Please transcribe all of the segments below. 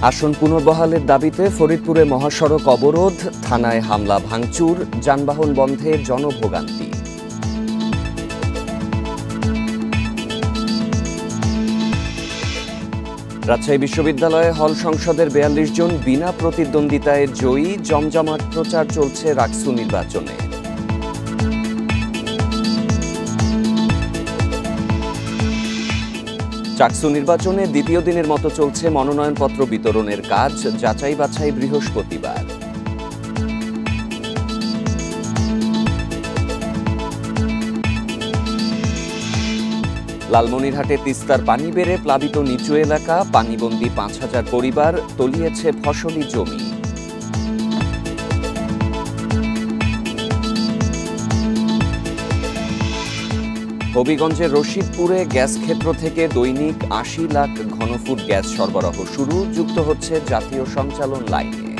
আসন পুনর্বহালের দাবিতে ফরিদপুরে মহাসড়ক অবরোধ, থানায় হামলা ভাঙচুর, যানবাহন বন্ধে জনভোগান্তি। রাজশাহী বিশ্ববিদ্যালয়ে হল সংসদের ৪২ জন বিনা প্রতিদ্বন্দ্বিতায় জয়ী, জমজমাট প্রচার চলছে রাকসু নির্বাচনে। চাকসু নির্বাচনে দ্বিতীয় দিনের মতো চলছে মনোনয়নপত্র বিতরণের কাজ, যাচাই বাছাই বৃহস্পতিবার। লালমনিরহাটে তিস্তার পানি বেড়ে প্লাবিত নিচু এলাকা, পানিবন্দী ৫,০০০ পরিবার, তলিয়েছে ফসলি জমি। হবিগঞ্জের রশিদপুরে গ্যাস ক্ষেত্র থেকে দৈনিক ৮০ লাখ ঘনফুট গ্যাস সরবরাহ শুরু, যুক্ত হচ্ছে জাতীয় সঞ্চালন লাইনে।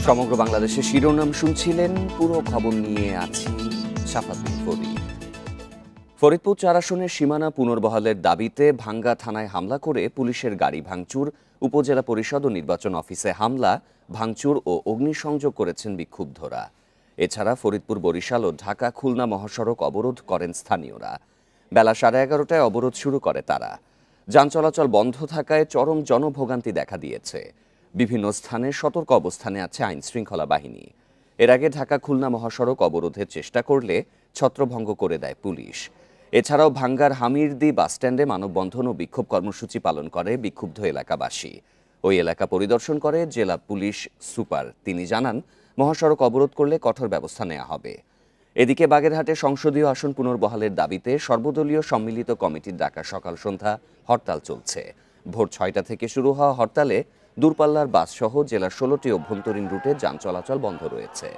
সমগ্র বাংলাদেশে শিরোনাম শুনছিলেন, পুরো খবর নিয়ে আছি শাফাতুল ফরিদ। ফরিদপুর ৪ আসনের সীমানা পুনর্বহালের দাবিতে ভাঙ্গা থানায় হামলা করে পুলিশের গাড়ি ভাঙচুর, উপজেলা পরিষদ ও নির্বাচন অফিসে হামলা, ভাঙচুর ও অগ্নিসংযোগ করেছেন বিক্ষুব্ধরা। এছাড়া ফরিদপুর, বরিশাল ও ঢাকা খুলনা মহাসড়ক অবরোধ করেন স্থানীয়রা। বেলা 11:30টায় অবরোধ শুরু করে তারা। যান চলাচল বন্ধ থাকায় চরম জনভোগান্তি দেখা দিয়েছে। বিভিন্ন স্থানে সতর্ক অবস্থানে আছে আইন শৃঙ্খলা বাহিনী। এর আগে ঢাকা খুলনা মহাসড়ক অবরোধের চেষ্টা করলে ছত্রভঙ্গ করে দেয় পুলিশ। এছাড়াও ভাঙ্গার হামিরদি বাসস্ট্যান্ডে মানববন্ধন ও বিক্ষোভ কর্মসূচি পালন করে বিক্ষুব্ধ এলাকাবাসী। ওই এলাকা পরিদর্শন করে জেলা পুলিশ সুপার। তিনি জানান, মহাসড়ক অবরোধ করলে কঠোর ব্যবস্থা নেওয়া হবে। এদিকে বাগেরহাটে সংসদীয় আসন পুনর্বহালের দাবিতে সর্বদলীয় সম্মিলিত কমিটির ডাকা সকাল সন্ধ্যা হরতাল চলছে। ভোর ৬টা থেকে শুরু হওয়া হরতালে দূরপাল্লার বাসসহ জেলার ১৬টি অভ্যন্তরীণ রুটে যান চলাচল বন্ধ রয়েছে।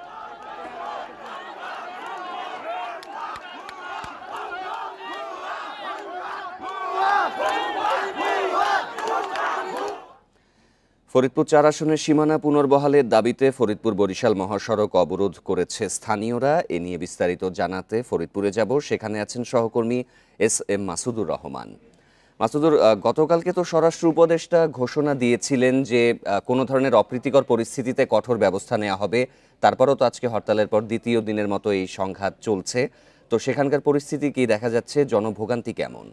ফরিদপুর ৪ আসনের সীমানা পুনর্বহালের দাবিতে ফরিদপুর বরিশাল মহাসড়ক অবরোধ করেছে স্থানীয়রা। এ নিয়ে বিস্তারিত জানাতে ফরিদপুরে যাব, সেখানে আছেন সহকর্মী SM মাসুদুর রহমান। মাসুদুর, গতকালকে তো স্বরাষ্ট্র উপদেষ্টা ঘোষণা দিয়েছিলেন যে কোনো ধরনের অপ্রীতিকর পরিস্থিতিতে কঠোর ব্যবস্থা নেওয়া হবে। তারপরও তো আজকে হরতালের পর দ্বিতীয় দিনের মতো এই সংঘাত চলছে। তো সেখানকার পরিস্থিতি কি দেখা যাচ্ছে? জনভোগান্তি কেমন?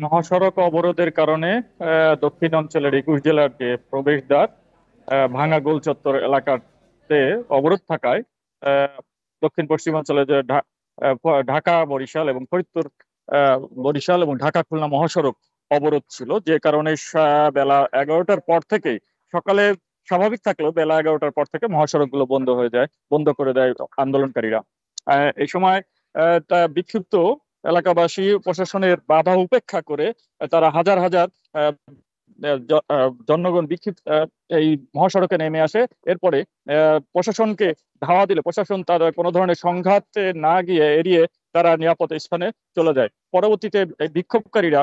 মহাসড়ক অবরোধের কারণে দক্ষিণ অঞ্চলের ২১ জেলার যে প্রবেশদ্বার ভাঙা গোল চত্বর এলাকাতে অবরোধ থাকায় দক্ষিণ পশ্চিমাঞ্চলে যে ঢাকা বরিশাল এবং ফরিদপুর বরিশাল এবং ঢাকা খুলনা মহাসড়ক অবরোধ ছিল, যে কারণে বেলা 11টার পর থেকে, সকালে স্বাভাবিক থাকলেও বেলা 11টার পর থেকে মহাসড়কগুলো বন্ধ করে দেয় আন্দোলনকারীরা। এই সময় বিক্ষিপ্ত এলাকাবাসী প্রশাসনের বাধা উপেক্ষা করে তারা হাজার হাজার জনগণ বিক্ষিপ্ত এই মহাসড়কে নেমে আসে। এরপরে প্রশাসনকে ধাওয়া দিলে প্রশাসন তার কোনো ধরনের সংঘাতে না গিয়ে এড়িয়ে তারা নিরাপদ স্থানে চলে যায়। পরবর্তীতে এই বিক্ষোভকারীরা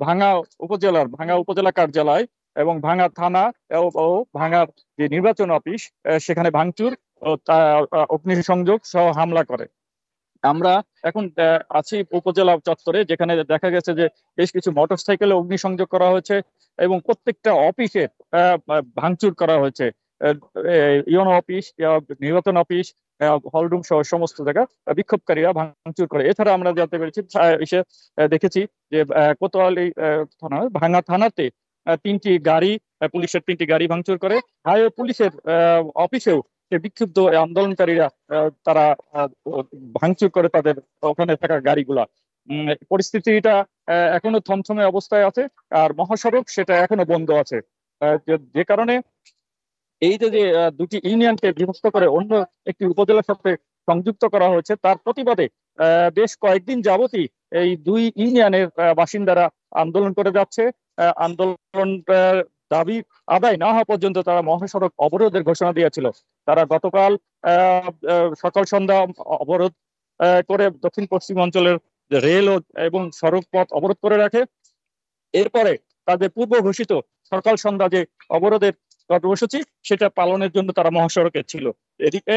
ভাঙ্গা উপজেলা কার্যালয় এবং ভাঙ্গা থানা ও ভাঙ্গা যে নির্বাচন অফিস সেখানে ভাঙচুর ও অগ্নিসংযোগ সহ হামলা করে। আমরা এখন আছি উপজেলা চত্বরে, যেখানে দেখা গেছে যে বেশ কিছু মোটরসাইকেলে অগ্নিসংযোগ করা হয়েছে এবং প্রত্যেকটা অফিসে ভাঙচুর করা হয়েছে। ইউনো অফিস, নির্বাচন অফিস, হলরুম সহ সমস্ত জায়গা বিক্ষোভকারীরা ভাঙচুর করে। এছাড়া আমরা জানতে পেরেছি, এসে দেখেছি যে কোতোয়ালি ভাঙ্গা থানাতে পুলিশের ৩টি গাড়ি ভাঙচুর করে। হাইওয়ে পুলিশের অফিসেও বিক্ষুব্ধ আন্দোলনকারীরা তারা ভাঙচুর করে তাদের ওখানে থাকা গাড়িগুলা। পরিস্থিতিটা এখনো থমথমে অবস্থায় আছে, আর মহাসড়ক সেটা এখনো বন্ধ আছে। যে কারণে এই যে দুটি ইউনিয়নকে বিভক্ত করে অন্য একটি উপজেলার সাথে সংযুক্ত করা হয়েছে, তার প্রতিবাদে বেশ কয়েকদিন যাবতই এই দুই ইউনিয়নের বাসিন্দারা আন্দোলন করে যাচ্ছে। আন্দোলন দাবি আদায় না হওয়া পর্যন্ত তারা মহাসড়ক অবরোধের ঘোষণা দিয়েছিল। তারা গতকাল সকাল সন্ধ্যা অবরোধ করে দক্ষিণ পশ্চিম অঞ্চলের রেল এবং সড়ক পথ অবরোধ করে রাখে। এরপরে তাদের পূর্ব ঘোষিত সকাল সন্ধ্যা যে অবরোধের কর্মসূচি সেটা পালনের জন্য তারা মহাসড়কে ছিল। এদিকে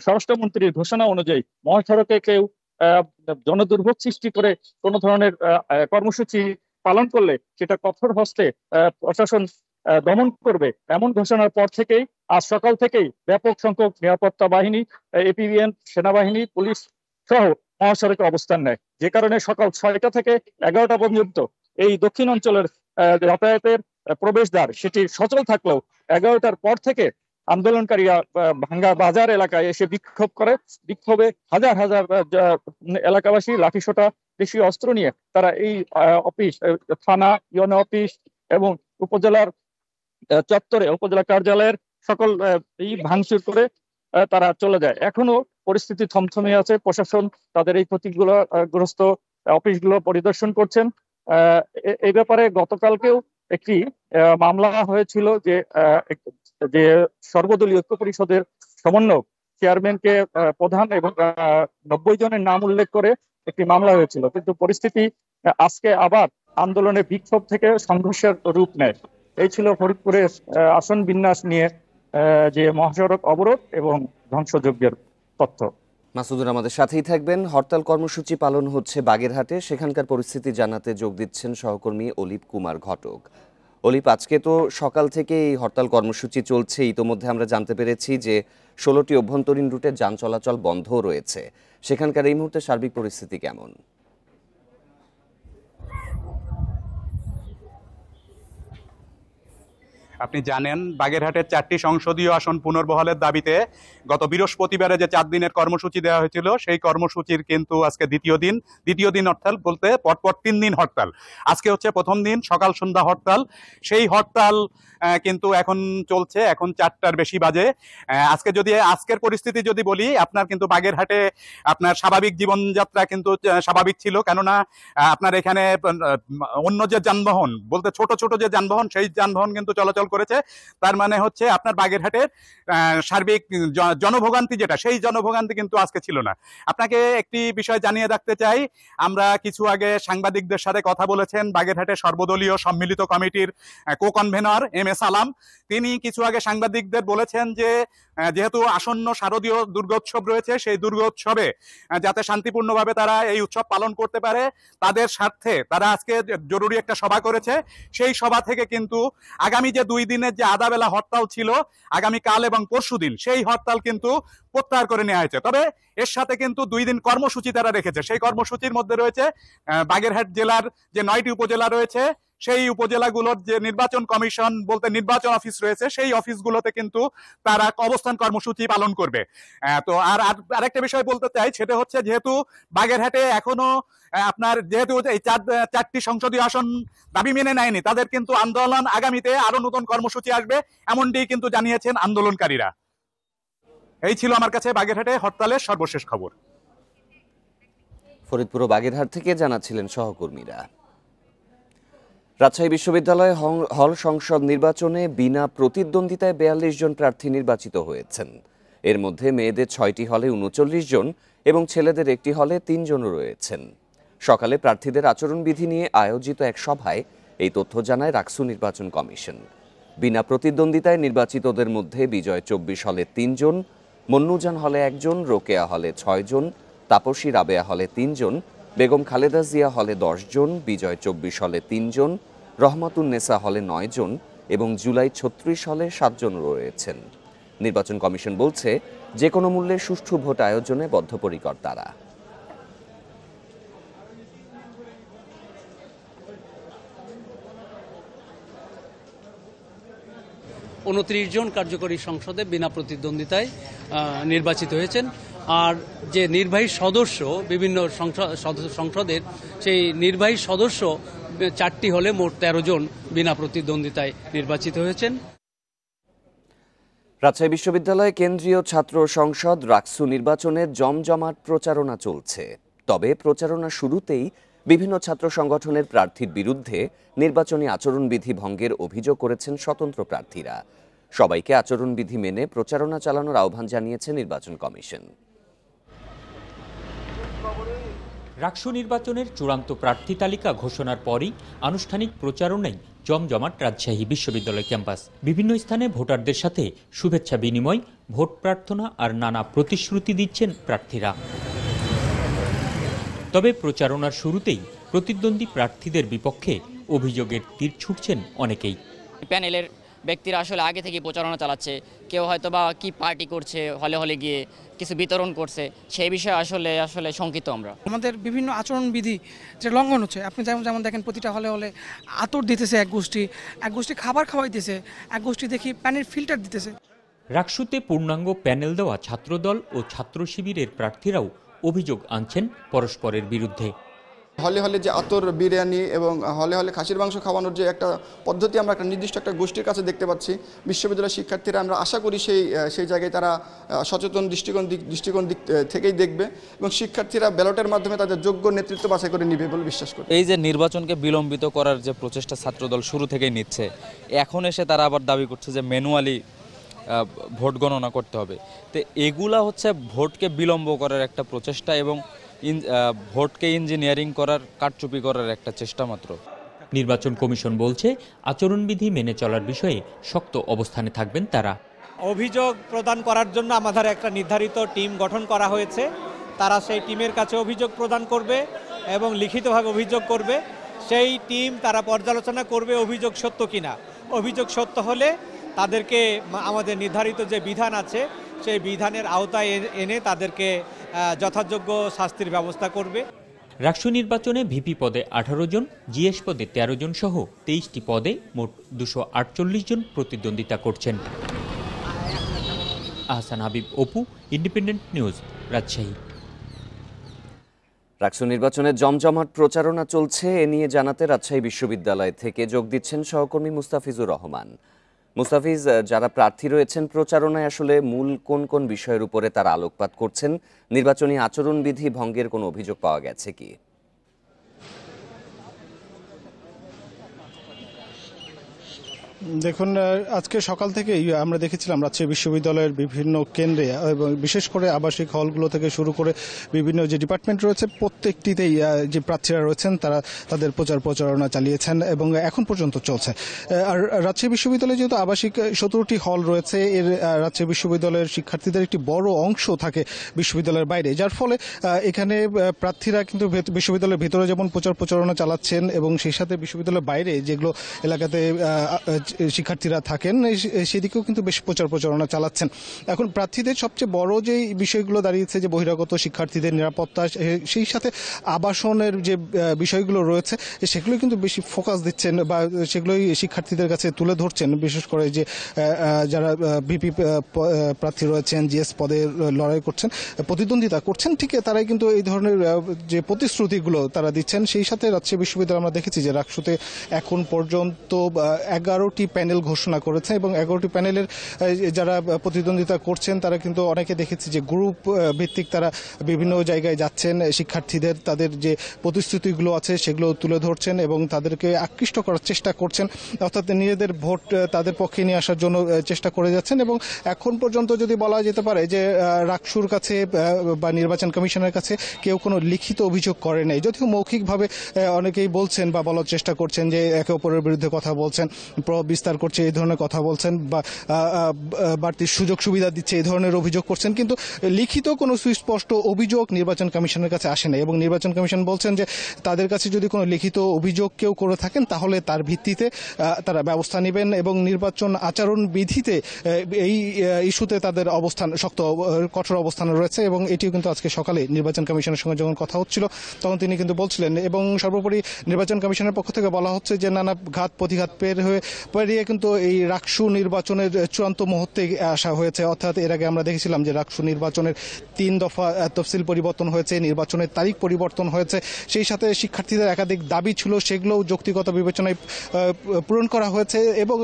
স্বরাষ্ট্রমন্ত্রীর ঘোষণা অনুযায়ী মহাসড়কে কেউ আহ, জনদুর্ভোগ সৃষ্টি করে কোনো ধরনের কর্মসূচি পালন করলে সেটা কঠোর হস্তে প্রশাসন দমন করবে এমন ঘোষণার পর থেকেই আজ সকাল থেকেই ব্যাপক সংখ্যক নিরাপত্তা বাহিনী, এপিবিএন, সেনাবাহিনী, পুলিশ সহ মহাসড়কে অবস্থান নেয়, যে কারণে সকাল 6টা থেকে 11টা পর্যন্ত এই দক্ষিণ অঞ্চলের যাতায়াতের প্রবেশদ্বার সেটি সচল থাকলেও 11টার পর থেকে আন্দোলনকারীরা ভাঙ্গা বাজার এলাকায় এসে বিক্ষোভ করে। বিক্ষোভে হাজার হাজার এলাকাবাসী লাঠিসোঁটা, দেশীয় অস্ত্র নিয়ে তারা এই অফিস, থানা, ইউএনও অফিস এবং উপজেলার চত্বরে, উপজেলা কার্যালয়ের সকল এই ভাঙচুর করে তারা চলে যায়। এখনো পরিস্থিতি থমথমে আছে। প্রশাসন তাদের এই ক্ষতিগ্রস্ত অফিসগুলো পরিদর্শন করছেন। এই ব্যাপারে গতকালকেও একটি মামলা হয়েছিল যে সর্বদলীয় ঐক্য পরিষদের সমন্বয়ক চেয়ারম্যানকে প্রধান এবং 90 জনের নাম উল্লেখ করে একটি মামলা হয়েছিল, কিন্তু পরিস্থিতি আজকে আবার আন্দোলনের বিক্ষোভ থেকে সংঘর্ষের রূপ নেয়। এই ছিল ফরিদপুরের আসন বিন্যাস নিয়ে যে মহাসড়ক অবরোধ এবং ধ্বংসযজ্ঞের তথ্য। মাসুদুর আমাদের সাথেই থাকবেন। হরতাল কর্মসূচি পালন হচ্ছে বাগেরহাটে, সেখানকার পরিস্থিতি জানাতে যোগ দিচ্ছেন সহকর্মী অলিপ কুমার ঘটক। অলিপ, আজকে তো সকাল থেকে এই হরতাল কর্মসূচি চলছে। ইতোমধ্যে আমরা জানতে পেরেছি যে 16টি অভ্যন্তরীণ রুটে যান চলাচল বন্ধ রয়েছে। সেখানকার এই মুহূর্তে সার্বিক পরিস্থিতি কেমন? আপনি জানেন, বাগেরহাটের 4টি সংসদীয় আসন পুনর্বহালের দাবিতে গত বৃহস্পতিবারে যে 4 দিনের কর্মসূচি দেওয়া হয়েছিল, সেই কর্মসূচির কিন্তু আজকে দ্বিতীয় দিন হরতাল, বলতে পরপর 3 দিন হরতাল। আজকে হচ্ছে প্রথম দিন, সকাল সন্ধ্যা হরতাল। সেই হরতাল কিন্তু এখন চলছে, এখন 4টার বেশি বাজে। আজকের পরিস্থিতি যদি বলি, আপনার কিন্তু বাগেরহাটে আপনার স্বাভাবিক জীবনযাত্রা কিন্তু স্বাভাবিক ছিল, কেননা আপনার এখানে অন্য যে যানবাহন, বলতে ছোট ছোট যে যানবাহন, সেই যানবাহন কিন্তু চলাচল করেছে। তার মানে হচ্ছে আপনার বাগেরহাটের সার্বিক জনভোগান্তি যেটা, সেই জনভোগান্তি কিন্তু আজকে ছিল না। আপনাকে একটি বিষয় জানিয়ে রাখতে চাই, আমরা কিছু আগে সাংবাদিকদের সাথে কথা বলেছেন বাগেরহাটের সর্বদলীয় সম্মিলিত কমিটির কো-কনভেনর এম এ সালাম। তিনি কিছু আগে সাংবাদিকদের বলেছেন যে যেহেতু আসন্ন শারদীয় দুর্গোৎসব রয়েছে, সেই দুর্গোৎসবে যাতে শান্তিপূর্ণভাবে তারা এই উৎসব পালন করতে পারে, তাদের স্বার্থে তারা আজকে জরুরি একটা সভা করেছে। সেই সভা থেকে কিন্তু আগামী যে 2 দিনের যে আধাবেলা হরতাল ছিল, আগামী কাল এবং পরশুদিন, সেই হরতাল কিন্তু প্রত্যাহার করে নেওয়া হয়েছে। তবে এর সাথে কিন্তু 2 দিন কর্মসূচি তারা রেখেছে। সেই কর্মসূচির মধ্যে রয়েছে বাগেরহাট জেলার যে 9টি উপজেলা রয়েছে, সেই উপজেলাগুলোর যে নির্বাচন কমিশন, বলতে নির্বাচন অফিস রয়েছে, সেই অফিসগুলোতে কিন্তু তারা অবস্থান কর্মসূচি পালন করবে। তো আরেকটা বিষয় বলতে চাই, সেটা হচ্ছে যেহেতু বাগেরহাটে এখনো আপনার যেহেতু এই 4টি সংসদীয় আসন দাবি মেনে নেয়নি, তাদের কিন্তু আন্দোলন আগামীতে আরো নতুন কর্মসূচি আসবে, এমনটি কিন্তু জানিয়েছেন আন্দোলনকারীরা। এই ছিল আমার কাছে বাগেরহাটে হরতালের সর্বশেষ খবর। ফরিদপুর ও বাগেরহাট থেকে জানাচ্ছিলেন সহকর্মীরা। রাজশাহী বিশ্ববিদ্যালয় হল সংসদ নির্বাচনে বিনা প্রতিদ্বন্দ্বিতায় 42 জন প্রার্থী নির্বাচিত হয়েছেন। এর মধ্যে মেয়েদের 6টি হলে 39 জন এবং ছেলেদের একটি হলে 3 জন রয়েছেন। সকালে প্রার্থীদের আচরণবিধি নিয়ে আয়োজিত এক সভায় এই তথ্য জানায় রাকসু নির্বাচন কমিশন। বিনা প্রতিদ্বন্দ্বিতায় নির্বাচিতদের মধ্যে বিজয় 24 হলে 3 জন, মন্নুজান হলে 1 জন, রোকেয়া হলে 6 জন, তাপসী রাবেয়া হলে 3 জন, বেগম খালেদা জিয়া হলে 10 জন, বিজয় 24 হলে 3 জন, রহমাতুন্নেসা হলে 9 জন এবং জুলাই 36 হলে 7 জন রয়েছেন। নির্বাচন কমিশন বলছে, যে কোনো মূল্যে সুষ্ঠু ভোট আয়োজনে বদ্ধপরিকর তারা। 29 জন কার্যকরী সংসদে বিনা প্রতিদ্বন্দ্বিতায় নির্বাচিত হয়েছেন। আর যে নির্বাহী সদস্য, বিভিন্ন সংসদের সেই নির্বাহী সদস্য 4টি হলে মোট 13 জন বিনা প্রতিদ্বন্দ্বিতায় নির্বাচিত হয়েছেন। রাজশাহী বিশ্ববিদ্যালয় কেন্দ্রীয় ছাত্র সংসদ রাকসু নির্বাচনের জমজমাট প্রচারণা চলছে। তবে প্রচারণা শুরুতেই বিভিন্ন ছাত্র সংগঠনের প্রার্থীর বিরুদ্ধে নির্বাচনী আচরণবিধি ভঙ্গের অভিযোগ করেছেন স্বতন্ত্র প্রার্থীরা। সবাইকে আচরণবিধি মেনে প্রচারণা চালানোর আহ্বান জানিয়েছে নির্বাচন কমিশন। রাকসু নির্বাচনের চূড়ান্ত প্রার্থী তালিকা ঘোষণার পরই আনুষ্ঠানিক প্রচারণায় জমজমাট রাজশাহী বিশ্ববিদ্যালয় ক্যাম্পাস। বিভিন্ন স্থানে ভোটারদের সাথে শুভেচ্ছা বিনিময়, ভোট প্রার্থনা আর নানা প্রতিশ্রুতি দিচ্ছেন প্রার্থীরা। তবে প্রচারণার শুরুতেই প্রতিদ্বন্দ্বী প্রার্থীদের বিপক্ষে অভিযোগের তীর ছুটছেন অনেকেই। প্যানেলের ব্যক্তিরা আসলে আগে থেকে প্রচারণা চালাচ্ছে, কেউ হয়তো বা কি পার্টি করছে, হলে হলে গিয়ে কিছু বিতরণ করছে, সেই বিষয়ে আসলে শঙ্কিত আমরা। আমাদের বিভিন্ন আচরণবিধি যে লঙ্ঘন হচ্ছে, আপনি যেমন দেখেন প্রতিটা হলে হলে আতর দিতেছে এক গোষ্ঠী খাবার খাওয়াইতেছে, এক গোষ্ঠী দেখি পানির ফিল্টার দিতেছে। রাকসুতে পূর্ণাঙ্গ প্যানেল দেওয়া ছাত্রদল ও ছাত্র শিবিরের প্রার্থীরাও অভিযোগ আনছেন পরস্পরের বিরুদ্ধে। হলে হলে যে আতর, বিরিয়ানি এবং হলে হলে খাসির মাংস খাওয়ানোর যে একটা পদ্ধতি আমরা একটা নির্দিষ্ট একটা গোষ্ঠীর কাছে দেখতে পাচ্ছি, বিশ্ববিদ্যালয়ের শিক্ষার্থীরা আমরা আশা করি সেই জায়গায় তারা সচেতন দৃষ্টিকোণ থেকেই দেখবে এবং শিক্ষার্থীরা ব্যালটের মাধ্যমে তাদের যোগ্য নেতৃত্ব বাছাই করে নিবে বলে বিশ্বাস করি। এই যে নির্বাচনকে বিলম্বিত করার যে প্রচেষ্টা ছাত্রদল শুরু থেকেই নিচ্ছে, এখন এসে তারা আবার দাবি করছে যে ম্যানুয়ালি ভোট গণনা করতে হবে। তো এগুলা হচ্ছে ভোটকে বিলম্ব করার একটা প্রচেষ্টা এবং ভোটকে ইঞ্জিনিয়ারিং করার, কারচুপি করার একটা চেষ্টা মাত্র। নির্বাচন কমিশন বলছে আচরণবিধি মেনে চলার বিষয়ে শক্ত অবস্থানে থাকবেন তারা। অভিযোগ প্রদান করার জন্য আমাদের একটা নির্ধারিত টিম গঠন করা হয়েছে। তারা সেই টিমের কাছে অভিযোগ প্রদান করবে এবং লিখিতভাবে অভিযোগ করবে। সেই টিম তারা পর্যালোচনা করবে অভিযোগ সত্য কিনা। অভিযোগ সত্য হলে তাদেরকে আমাদের নির্ধারিত যে বিধান আছে সেই বিধানের আওতায় এনে তাদেরকে যথাযোগ্য শাস্তির ব্যবস্থা করবে। রাকসু নির্বাচনে ভিপি পদে 18 জন, জিএস পদে 13 জন সহ 23টি পদে মোট 248 জন প্রতিদ্বন্দ্বিতা করছেন। Ahsan Habib, Apu, Independent News, Rajshahi. রাকসু নির্বাচনে জমজমাট প্রচারণা চলছে, এ নিয়ে জানাতে রাজশাহী বিশ্ববিদ্যালয় থেকে যোগ দিচ্ছেন সহকর্মী মুস্তাফিজুর রহমান। মুস্তাফিজ, যারা প্রার্থী রয়েছেন প্রচারণায় আসলে মূল কোন কোন বিষয়ের উপরে তারা আলোকপাত করছেন? নির্বাচনী আচরণবিধি ভঙ্গের কোনো অভিযোগ পাওয়া গেছে কি? দেখুন, আজকে সকাল থেকেই আমরা দেখেছিলাম রাজশাহী বিশ্ববিদ্যালয়ের বিভিন্ন কেন্দ্রে এবং বিশেষ করে আবাসিক হলগুলো থেকে শুরু করে বিভিন্ন যে ডিপার্টমেন্ট রয়েছে প্রত্যেকটিতেই যে প্রার্থীরা রয়েছেন তারা তাদের প্রচারণা চালিয়েছেন এবং এখন পর্যন্ত চলছে। আর রাজশাহী বিশ্ববিদ্যালয়ে যেহেতু আবাসিক 17টি হল রয়েছে, এর রাজশাহী বিশ্ববিদ্যালয়ের শিক্ষার্থীদের একটি বড় অংশ থাকে বিশ্ববিদ্যালয়ের বাইরে, যার ফলে এখানে প্রার্থীরা কিন্তু বিশ্ববিদ্যালয়ের ভিতরে যেমন প্রচারণা চালাচ্ছেন এবং সেই সাথে বিশ্ববিদ্যালয়ের বাইরে যেগুলো এলাকাতে শিক্ষার্থীরা থাকেন সেদিকেও কিন্তু বেশ প্রচারণা চালাচ্ছেন। এখন প্রার্থীদের সবচেয়ে বড় যে বিষয়গুলো দাঁড়িয়েছে যে বহিরাগত শিক্ষার্থীদের নিরাপত্তা, সেই সাথে আবাসনের যে বিষয়গুলো রয়েছে সেগুলো কিন্তু বেশি ফোকাস দিচ্ছেন বা সেগুলোই শিক্ষার্থীদের কাছে তুলে ধরছেন। বিশেষ করে যে যারা ভিপি প্রার্থী রয়েছেন, জিএস পদে লড়াই করছেন, প্রতিদ্বন্দ্বিতা করছেন, ঠিক তারাই কিন্তু এই ধরনের যে প্রতিশ্রুতিগুলো তারা দিচ্ছেন। সেই সাথে রাজশাহী বিশ্ববিদ্যালয় আমরা দেখেছি যে রাকসুতে এখন পর্যন্ত 11টি প্যানেল ঘোষণা করেছে এবং 11টি প্যানেলের যারা প্রতিদ্বন্দ্বিতা করছেন তারা কিন্তু অনেকে দেখেছি যে গ্রুপ ভিত্তিক তারা বিভিন্ন জায়গায় যাচ্ছেন, শিক্ষার্থীদের তাদের যে প্রতিশ্রুতিগুলো আছে সেগুলো তুলে ধরছেন এবং তাদেরকে আকৃষ্ট করার চেষ্টা করছেন, অর্থাৎ নিজেদের ভোট তাদের পক্ষে নিয়ে আসার জন্য চেষ্টা করে যাচ্ছেন। এবং এখন পর্যন্ত যদি বলা যেতে পারে যে রাকসুর কাছে বা নির্বাচন কমিশনের কাছে কেউ কোনো লিখিত অভিযোগ করে নাই, যদিও মৌখিকভাবে অনেকেই বলছেন বা বলার চেষ্টা করছেন যে একে অপরের বিরুদ্ধে কথা বলছেন, প্রভাব বিস্তার করছে এই ধরনের কথা বলছেন বা বাড়তি সুযোগ সুবিধা দিচ্ছে এই ধরনের অভিযোগ করছেন, কিন্তু লিখিত কোনো সুস্পষ্ট অভিযোগ নির্বাচন কমিশনের কাছে আসে না। এবং নির্বাচন কমিশন বলছেন যে তাদের কাছে যদি কোনো লিখিত অভিযোগ কেউ করে থাকেন তাহলে তার ভিত্তিতে তারা ব্যবস্থা নেবেন এবং নির্বাচন আচরণ বিধিতে এই ইস্যুতে তাদের অবস্থান কঠোর অবস্থানে রয়েছে। এবং এটিও কিন্তু আজকে সকালে নির্বাচন কমিশনের সঙ্গে যখন কথা হচ্ছিল তখন তিনি কিন্তু বলছিলেন। এবং সর্বোপরি নির্বাচন কমিশনের পক্ষ থেকে বলা হচ্ছে যে নানা ঘাত প্রতিঘাত পেরিয়ে কিন্তু এই রাকসু নির্বাচনের চূড়ান্ত মুহূর্তে আসা হয়েছে। অর্থাৎ এর আগে আমরা দেখেছিলাম যে রাকসু নির্বাচনের 3 দফা তফসিল পরিবর্তন হয়েছে, নির্বাচনের তারিখ পরিবর্তন হয়েছে, সেই সাথে শিক্ষার্থীদের একাধিক দাবি ছিল সেগুলোও যৌক্তিকতা বিবেচনায় পূরণ করা হয়েছে। এবং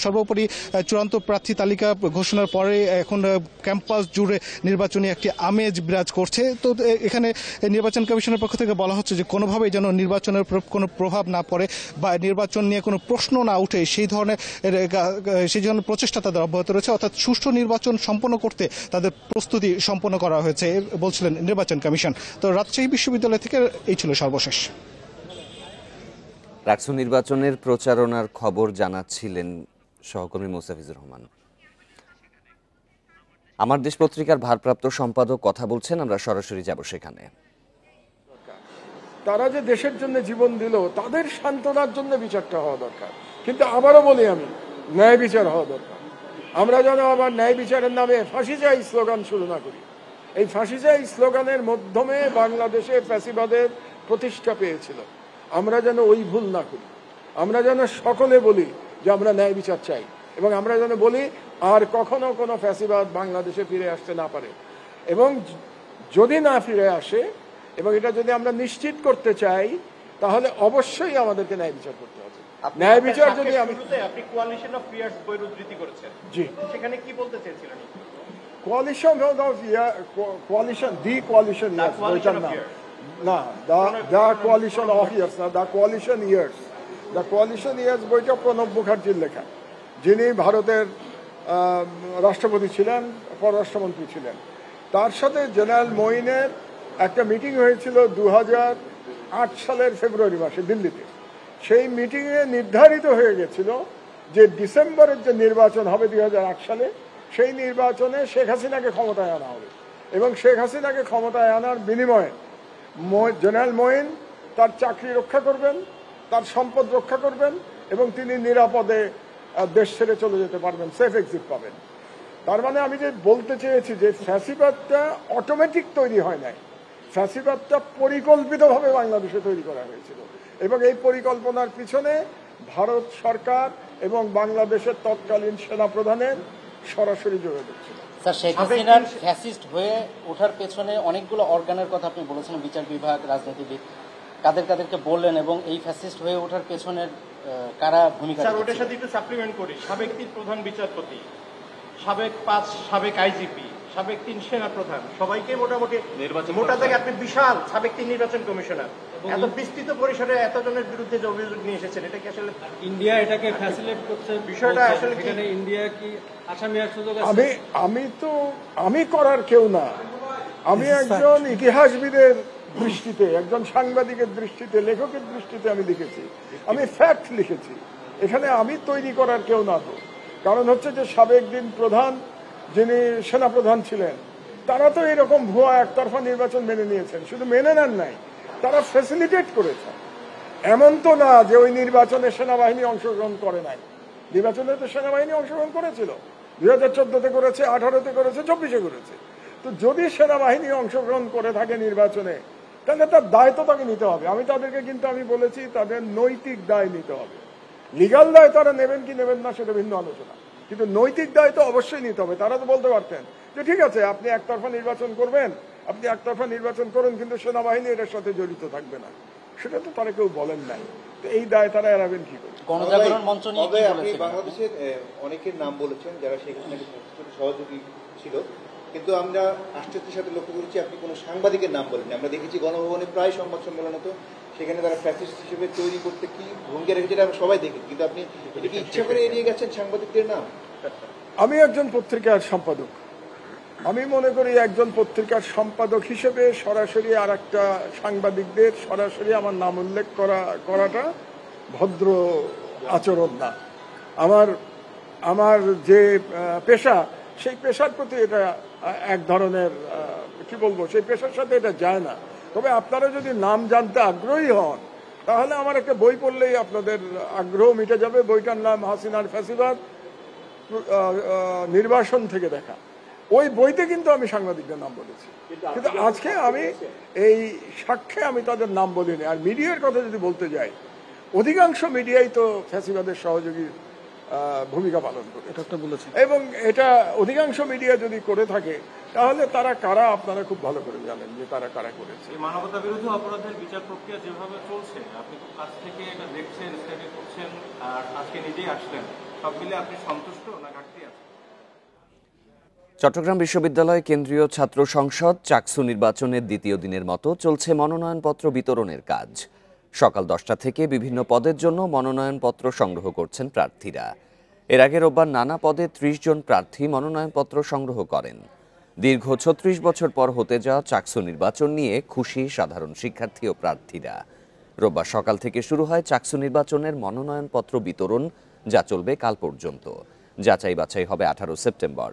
সর্বোপরি চূড়ান্ত প্রার্থী তালিকা ঘোষণার পরে এখন ক্যাম্পাস জুড়ে নির্বাচনী একটি আমেজ বিরাজ করছে। তো এখানে নির্বাচন কমিশনের পক্ষ থেকে বলা হচ্ছে যে কোনোভাবেই যেন নির্বাচনের কোনো প্রভাব না পড়ে বা নির্বাচন নিয়ে কোনো প্রশ্ন না উঠে সেই ধরনের প্রচেষ্টা তাদের অব্যাহত রয়েছে। অর্থাৎ সুষ্ঠু নির্বাচন সম্পন্ন করতে তাদের প্রস্তুতি সম্পন্ন করা হয়েছে বলছিলেন নির্বাচন কমিশন। তো রাজশাহী বিশ্ববিদ্যালয় থেকে এই ছিল সর্বশেষ। রাকসু নির্বাচনের প্রচারণার খবর জানাচ্ছিলেন সহকর্মী মুস্তাফিজুর রহমান। আমার দেশ পত্রিকার ভারপ্রাপ্ত সম্পাদক কথা বলছেন, আমরা সরাসরি যাব সেখানে। তারা যে দেশের জন্য জীবন দিল, তাদের সান্ত্বনার জন্য বিচারটা হওয়া দরকার। কিন্তু আবারও বলি আমি, ন্যায় বিচার হওয়া দরকার। আমরা যেন আবার ন্যায় বিচারের নামে ফাঁসি চাই স্লোগান শুরু না করি। এই ফাঁসি চাই স্লোগানের মাধ্যমে বাংলাদেশে ফ্যাসিবাদের প্রতিষ্ঠা পেয়েছিল। আমরা যেন ওই ভুল না করি। আমরা যেন সকলে বলি যে আমরা ন্যায় বিচার চাই, এবং আমরা যেন বলি আর কখনো কোনো ফ্যাসিবাদ বাংলাদেশে ফিরে আসতে না পারে। এবং যদি না ফিরে আসে, এবং এটা যদি আমরা নিশ্চিত করতে চাই, তাহলে অবশ্যই আমাদেরকে ন্যায় বিচার করতে হবে। ন্যায় বিচার যদি আপনি কোয়ালিশন অফ পিয়ার্স বই উদ্ধৃতি করেছেন, জি, সেখানে কি বলতে চেয়েছিলেন? Coalition of coalition, the coalition, বইটার নাম না, দা কোয়ালিশন অফ ইয়ার্স না, the coalition years. The coalition years বইটা প্রণব মুখার্জির লেখা, যিনি ভারতের রাষ্ট্রপতি ছিলেন, পররাষ্ট্রমন্ত্রী ছিলেন। তার সাথে জেনারেল মঈনের একটা মিটিং হয়েছিল 2008 সালের ফেব্রুয়ারি মাসে দিল্লিতে। সেই মিটিংয়ে নির্ধারিত হয়ে গেছিল যে ডিসেম্বরের যে নির্বাচন হবে 2008 সালে, সেই নির্বাচনে শেখ হাসিনাকে ক্ষমতায় আনা হবে, এবং শেখ হাসিনাকে ক্ষমতায় আনার বিনিময়ে জেনারেল মঈন তার চাকরি রক্ষা করবেন, তার সম্পদ রক্ষা করবেন, এবং তিনি নিরাপদে দেশ ছেড়ে চলে যেতে পারবেন, সেফ এক্সিট পাবেন। তার মানে আমি যে বলতে চেয়েছি যে ফ্যাসিবাদটা অটোমেটিক তৈরি হয় নাই, ফ্যাসিবাদটা পরিকল্পিতভাবে বাংলাদেশে তৈরি করা হয়েছিল, এবং এই পরিকল্পনার পিছনে ভারত সরকার এবং বাংলাদেশের তৎকালীন সেনাপ্রধানের সরাসরি যোগাযোগ ছিল। স্যার, শেখ হাসিনার ফ্যাসিস্ট হয়ে ওঠার পেছনে অনেকগুলো অর্গানের কথা আপনি বলেছেন, বিচার বিভাগ, রাজনীতিবিদ, কাদেরকে বললেন, এবং এই ফ্যাসিস্ট হয়ে ওঠার পেছনের কারা ভূমিকা? স্যার, ওটার সাথে একটু সাপ্লিমেন্ট করি। সাবেক 3 প্রধান বিচারপতি, সাবেক 5 সাবেক আইজিপি, সাবেক 3 সেনা প্রধান, সবাইকে মোটামুটি মোটা থেকে আপনি বিশাল সাবেক 3 নির্বাচন কমিশনার, এত বিস্তৃত পরিসরে এতজনের বিরুদ্ধে যে অভিযোগ নিয়ে এসেছেন, এটা কি আসলে ইন্ডিয়া এটাকে ফ্যাসিলিটেট করছে? বিষয়টা আসলে এখানে ইন্ডিয়া কি আসামি আর সুযোগ আছে? আমি করার কেউ না, আমি একজন ইতিহাসবিদের দৃষ্টিতে, একজন সাংবাদিকের দৃষ্টিতে, লেখকের দৃষ্টিতে আমি লিখেছি, আমি ফ্যাক্ট লিখেছি। এখানে আমি তৈরি করার কেউ না। তো কারণ হচ্ছে যে সাবেক দিন প্রধান যিনি সেনাপ্রধান ছিলেন, তারা তো এরকম ভুয়া একতরফা নির্বাচন মেনে নিয়েছেন। শুধু মেনে নেন নাই, তারা ফ্যাসিলিটেট করেছেন। এমন তো না যে ওই নির্বাচনে সেনাবাহিনী অংশগ্রহণ করে নাই। নির্বাচনে তো সেনাবাহিনী অংশগ্রহণ করেছিল, 2014-তে করেছে, 18-তে করেছে, 24-এ করেছে। তো যদি সেনাবাহিনী অংশগ্রহণ করে থাকে নির্বাচনে, তাহলে তার দায় তো তাকে নিতে হবে। আমি তাদেরকে কিন্তু আমি বলেছি তাদের নৈতিক দায় নিতে হবে। লিগাল দায় তারা নেবেন কি নেবেন না সেটা ভিন্ন আলোচনা, কিন্তু নৈতিক দায় তো অবশ্যই নিতে হবে। তারা তো বলতে পারতেন যে ঠিক আছে আপনি একতরফা নির্বাচন করবেন, আপনি একতরফা নির্বাচন করুন, কিন্তু সেনাবাহিনী এটার সাথে জড়িত থাকবে না। সেটা তো তারা কেউ বলেন নাই। তো এই দায় তারা এড়াবেন কি করে? গণজাগরণ মঞ্চ নিয়ে কি আপনি বলেছেন? বাংলাদেশের অনেকের নাম বলেছেন যারা শেখ হাসিনাকে সহযোগী ছিল, কিন্তু আমরা আশ্চর্যের সাথে লক্ষ্য করেছি আপনি কোনো সাংবাদিকের নাম বলেন। আমরা দেখেছি গণভবনে প্রায় সংবাদ সম্মেলন হতো, সেখানে তারা ফ্যাসিস্ট হিসেবে তৈরি করতে কি ভূমিকা রেখেছে আমরা সবাই দেখি, কিন্তু আপনি এটা কি ইচ্ছা করে এড়িয়ে গেছেন সাংবাদিকদের নাম? আমি একজন পত্রিকার সম্পাদক, আমি মনে করি একজন পত্রিকার সম্পাদক হিসেবে সরাসরি আর একটা সাংবাদিকদের সরাসরি আমার নাম উল্লেখ করাটা ভদ্র আচরণ না। আমার যে পেশা, সেই পেশার প্রতি এটা এক ধরনের কি বলবো, সেই পেশার সাথে এটা যায় না। তবে আপনারা যদি নাম জানতে আগ্রহী হন, তাহলে আমার একটা বই পড়লেই আপনাদের আগ্রহ মিটে যাবে। বইটার নাম হাসিনার ফ্যাসিবাদ নির্বাসন থেকে দেখা। ওই বইতে কিন্তু আমি সাংবাদিকদের নাম বলেছি, কিন্তু আজকে আমি এই সাক্ষ্যে আমি তাদের নাম বলিনি। আর মিডিয়ার কথা যদি বলতে যাই, অধিকাংশ মিডিয়াই তো ফ্যাসিবাদের সহযোগী ভূমিকা পালন করে, এটা তো বলেছি। এবং এটা অধিকাংশ মিডিয়া যদি করে থাকে, তাহলে তারা কারা আপনারা খুব ভালো করে জানেন যে তারা কারা করেছে। মানবতা বিরোধী অপরাধের বিচার প্রক্রিয়া যেভাবে চলছে, আপনি কাছ থেকে এটা দেখছেন, স্টাডি করছেন, আর আজকে নিজেই আসলেন, সব মিলে আপনি সন্তুষ্ট না ঘাটতি আছে? চট্টগ্রাম বিশ্ববিদ্যালয় কেন্দ্রীয় ছাত্র সংসদ চাকসু নির্বাচনের দ্বিতীয় দিনের মতো চলছে মনোনয়নপত্র বিতরণের কাজ। সকাল 10টা থেকে বিভিন্ন পদের জন্য মনোনয়নপত্র সংগ্রহ করছেন প্রার্থীরা। এর আগে রোববার নানা পদে 30 জন প্রার্থী মনোনয়নপত্র সংগ্রহ করেন। দীর্ঘ 36 বছর পর হতে যাওয়া চাকসু নির্বাচন নিয়ে খুশি সাধারণ শিক্ষার্থী ও প্রার্থীরা। রোববার সকাল থেকে শুরু হয় চাকসু নির্বাচনের মনোনয়নপত্র বিতরণ, যা চলবে কাল পর্যন্ত। যাচাই বাছাই হবে 18 সেপ্টেম্বর।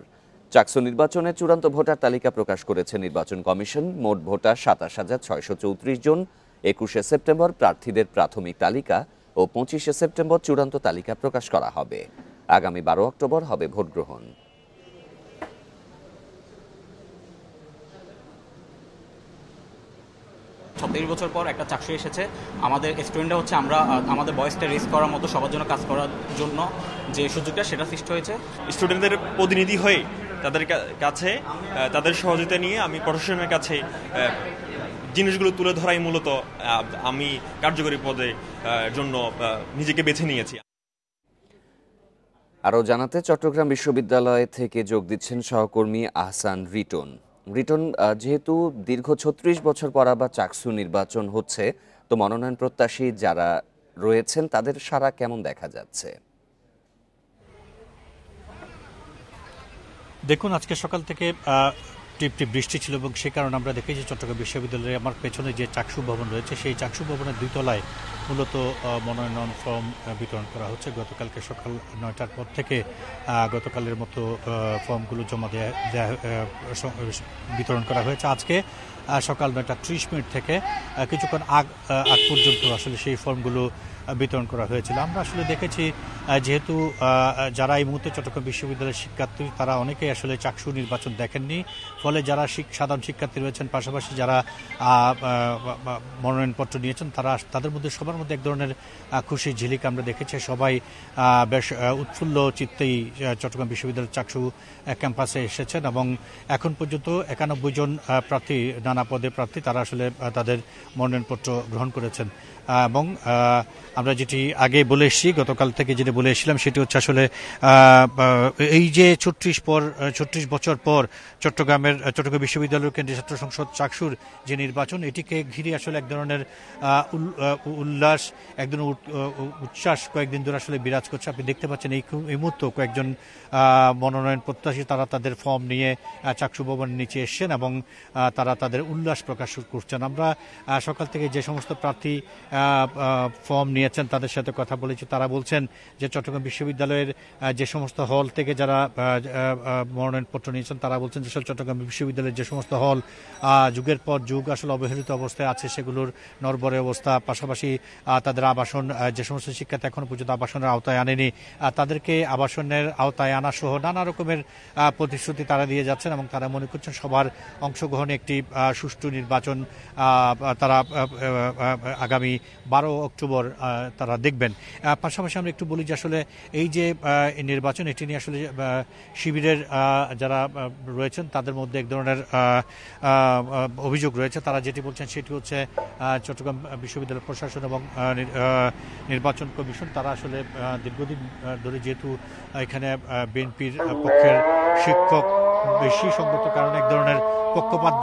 চাকসু নির্বাচনে চূড়ান্ত ভোটার তালিকা প্রকাশ করেছে নির্বাচন কমিশন। মোট ভোটার 27,634 জন। 21শে সেপ্টেম্বর প্রার্থীদের প্রাথমিক তালিকা ও 25শে সেপ্টেম্বর চূড়ান্ত তালিকা প্রকাশ করা হবে। আগামী 12 অক্টোবর হবে ভোট গ্রহণ। ছত্রিশ বছর পর একটা চাকরি এসেছে। আমাদের স্টুডেন্টরা হচ্ছে আমরা আমাদের বয়সটা রেস করার মতো সবার জন্য কাজ করার জন্য যে সুযোগটা সেটা সৃষ্টি হয়েছে। স্টুডেন্টদের প্রতিনিধি হয়ে তাদের কাছে তাদের সহযোগিতা নিয়ে আমি প্রশাসনের কাছে জিনিসগুলো তুলে ধরাই মূলত আমি কার্যকরী পদের জন্য নিজেকে বেছে নিয়েছি। আরও জানাতে চট্টগ্রাম বিশ্ববিদ্যালয় থেকে যোগ দিচ্ছেন সহকর্মী আহসান রিটন। রিটন, যেহেতু দীর্ঘ 36 বছর পর আবার চাকসু নির্বাচন হচ্ছে, তো মনোনয়ন প্রত্যাশী যারা রয়েছেন তাদের সাড়া কেমন দেখা যাচ্ছে? দেখুন, আজকে সকাল থেকে টিপটিপ বৃষ্টি ছিল এবং সে কারণে আমরা দেখেছি চট্টগ্রাম বিশ্ববিদ্যালয়ে আমার পেছনে যে চাকসু ভবন রয়েছে সেই চাকসু ভবনের 2 তলায় মূলত মনোনয়ন ফর্ম বিতরণ করা হচ্ছে। গতকালকে সকাল 9টার পর থেকে গতকালের মতো ফর্মগুলো জমা বিতরণ করা হয়েছে। আজকে সকাল 9:30 থেকে কিছুক্ষণ আগ পর্যন্ত আসলে সেই ফর্মগুলো বিতরণ করা হয়েছিল। আমরা আসলে দেখেছি যেহেতু যারা এই মুহূর্তে চট্টগ্রাম বিশ্ববিদ্যালয়ের শিক্ষার্থী তারা অনেকেই আসলে চাকসু নির্বাচন দেখেননি, ফলে যারা সাধারণ শিক্ষার্থী রয়েছেন পাশাপাশি যারা মনোনয়নপত্র নিয়েছেন তাদের মধ্যে সবার মধ্যে এক ধরনের খুশি ঝিলিক আমরা দেখেছি। সবাই বেশ উৎফুল্ল চিত্তেই চট্টগ্রাম বিশ্ববিদ্যালয়ের চাকসু ক্যাম্পাসে এসেছেন এবং এখন পর্যন্ত 91 জন প্রার্থী, নানা পদে প্রার্থী, তারা আসলে তাদের মনোনয়নপত্র গ্রহণ করেছেন। এবং আমরা যেটি আগে বলে এসেছি, গতকাল থেকে যেটা বলে এসেছিলাম সেটি হচ্ছে আসলে এই যে 36 বছর পর চট্টগ্রাম বিশ্ববিদ্যালয় কেন্দ্রীয় ছাত্র সংসদ চাকসুর যে নির্বাচন, এটিকে ঘিরে আসলে এক ধরনের উল্লাস, এক ধরনের উচ্ছ্বাস কয়েকদিন ধরে আসলে বিরাজ করছে। আপনি দেখতে পাচ্ছেন এই মুহূর্তে কয়েকজন মনোনয়ন প্রত্যাশী তারা তাদের ফর্ম নিয়ে চাকসু ভবনের নিচে এসছেন এবং তারা তাদের উল্লাস প্রকাশ করছেন। আমরা সকাল থেকে যে সমস্ত প্রার্থী ফর্ম নিয়েছেন তাদের সাথে কথা বলেছি। তারা বলছেন যে চট্টগ্রাম বিশ্ববিদ্যালয়ের যে সমস্ত হল থেকে যারা মনোনয়নপত্র নিয়েছেন তারা বলছেন যে চট্টগ্রাম বিশ্ববিদ্যালয়ের যে সমস্ত হল যুগের পর যুগ আসলে অবহেলিত অবস্থায় আছে সেগুলোর নড়বড়ে অবস্থা, পাশাপাশি তাদের আবাসন, যে সমস্ত শিক্ষার্থী এখনো পর্যন্ত আবাসনের আওতায় আনেনি তাদেরকে আবাসনের আওতায় আনা সহ নানা রকমের প্রতিশ্রুতি তারা দিয়ে যাচ্ছেন এবং তারা মনে করছেন সবার অংশগ্রহণে একটি সুষ্ঠু নির্বাচন তারা আগামী 12 অক্টোবর তারা দেখবেন। পাশাপাশি আমরা একটু বলি যে আসলে এই যে নির্বাচন, এটি নিয়ে আসলে শিবিরের যারা রয়েছেন তাদের মধ্যে এক ধরনের অভিযোগ রয়েছে। তারা যেটি বলছেন সেটি হচ্ছে চট্টগ্রাম বিশ্ববিদ্যালয় প্রশাসন এবং নির্বাচন কমিশন তারা আসলে দীর্ঘদিন ধরে যেহেতু এখানে বিএনপির পক্ষের শিক্ষক বেশি সঙ্গত কারণে এক ধরনের পক্ষপাত